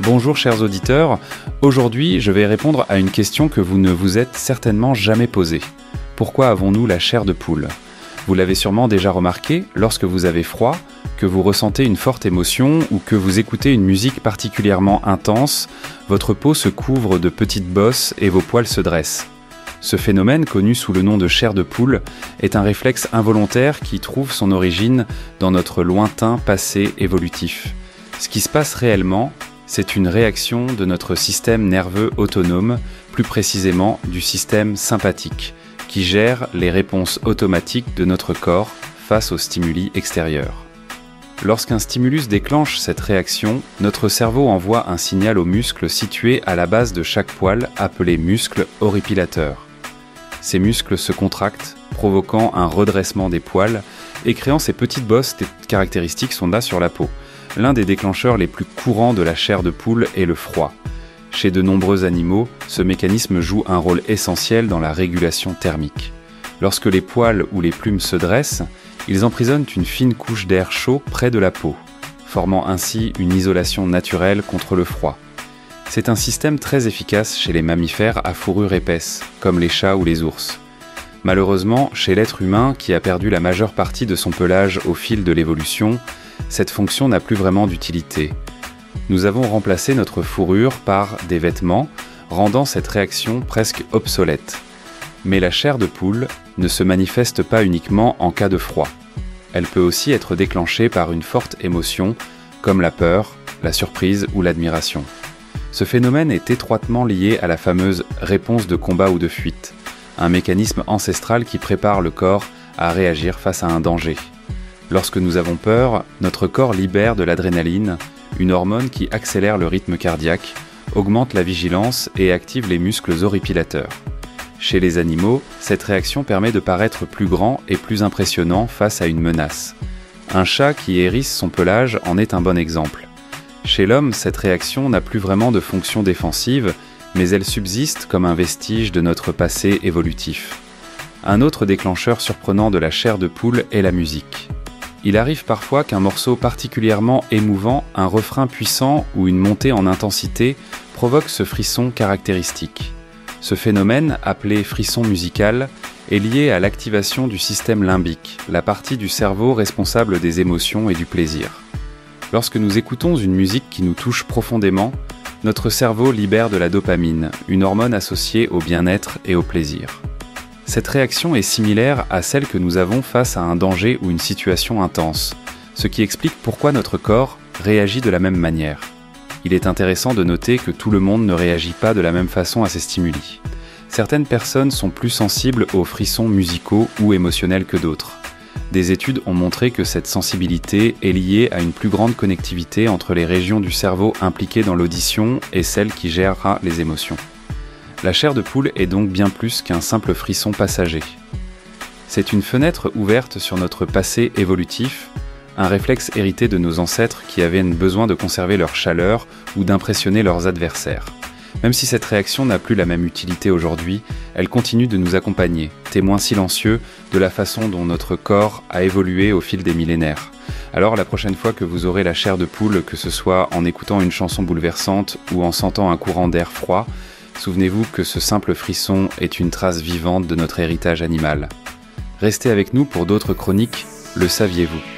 Bonjour chers auditeurs, aujourd'hui je vais répondre à une question que vous ne vous êtes certainement jamais posée. Pourquoi avons-nous la chair de poule ? Vous l'avez sûrement déjà remarqué, lorsque vous avez froid, que vous ressentez une forte émotion ou que vous écoutez une musique particulièrement intense, votre peau se couvre de petites bosses et vos poils se dressent. Ce phénomène, connu sous le nom de chair de poule, est un réflexe involontaire qui trouve son origine dans notre lointain passé évolutif. Ce qui se passe réellement, c'est une réaction de notre système nerveux autonome, plus précisément du système sympathique, qui gère les réponses automatiques de notre corps face aux stimuli extérieurs. Lorsqu'un stimulus déclenche cette réaction, notre cerveau envoie un signal aux muscles situés à la base de chaque poil, appelés muscles horripilateurs. Ces muscles se contractent, provoquant un redressement des poils et créant ces petites bosses caractéristiques sont là sur la peau. L'un des déclencheurs les plus courants de la chair de poule est le froid. Chez de nombreux animaux, ce mécanisme joue un rôle essentiel dans la régulation thermique. Lorsque les poils ou les plumes se dressent, ils emprisonnent une fine couche d'air chaud près de la peau, formant ainsi une isolation naturelle contre le froid. C'est un système très efficace chez les mammifères à fourrure épaisse, comme les chats ou les ours. Malheureusement, chez l'être humain qui a perdu la majeure partie de son pelage au fil de l'évolution, cette fonction n'a plus vraiment d'utilité. Nous avons remplacé notre fourrure par des vêtements, rendant cette réaction presque obsolète. Mais la chair de poule ne se manifeste pas uniquement en cas de froid. Elle peut aussi être déclenchée par une forte émotion, comme la peur, la surprise ou l'admiration. Ce phénomène est étroitement lié à la fameuse réponse de combat ou de fuite, un mécanisme ancestral qui prépare le corps à réagir face à un danger. Lorsque nous avons peur, notre corps libère de l'adrénaline, une hormone qui accélère le rythme cardiaque, augmente la vigilance et active les muscles horripilateurs. Chez les animaux, cette réaction permet de paraître plus grand et plus impressionnant face à une menace. Un chat qui hérisse son pelage en est un bon exemple. Chez l'homme, cette réaction n'a plus vraiment de fonction défensive, mais elle subsiste comme un vestige de notre passé évolutif. Un autre déclencheur surprenant de la chair de poule est la musique. Il arrive parfois qu'un morceau particulièrement émouvant, un refrain puissant ou une montée en intensité provoque ce frisson caractéristique. Ce phénomène, appelé frisson musical, est lié à l'activation du système limbique, la partie du cerveau responsable des émotions et du plaisir. Lorsque nous écoutons une musique qui nous touche profondément, notre cerveau libère de la dopamine, une hormone associée au bien-être et au plaisir. Cette réaction est similaire à celle que nous avons face à un danger ou une situation intense, ce qui explique pourquoi notre corps réagit de la même manière. Il est intéressant de noter que tout le monde ne réagit pas de la même façon à ces stimuli. Certaines personnes sont plus sensibles aux frissons musicaux ou émotionnels que d'autres. Des études ont montré que cette sensibilité est liée à une plus grande connectivité entre les régions du cerveau impliquées dans l'audition et celle qui gérera les émotions. La chair de poule est donc bien plus qu'un simple frisson passager. C'est une fenêtre ouverte sur notre passé évolutif, un réflexe hérité de nos ancêtres qui avaient besoin de conserver leur chaleur ou d'impressionner leurs adversaires. Même si cette réaction n'a plus la même utilité aujourd'hui, elle continue de nous accompagner, témoin silencieux de la façon dont notre corps a évolué au fil des millénaires. Alors la prochaine fois que vous aurez la chair de poule, que ce soit en écoutant une chanson bouleversante ou en sentant un courant d'air froid, souvenez-vous que ce simple frisson est une trace vivante de notre héritage animal. Restez avec nous pour d'autres chroniques, le saviez-vous ?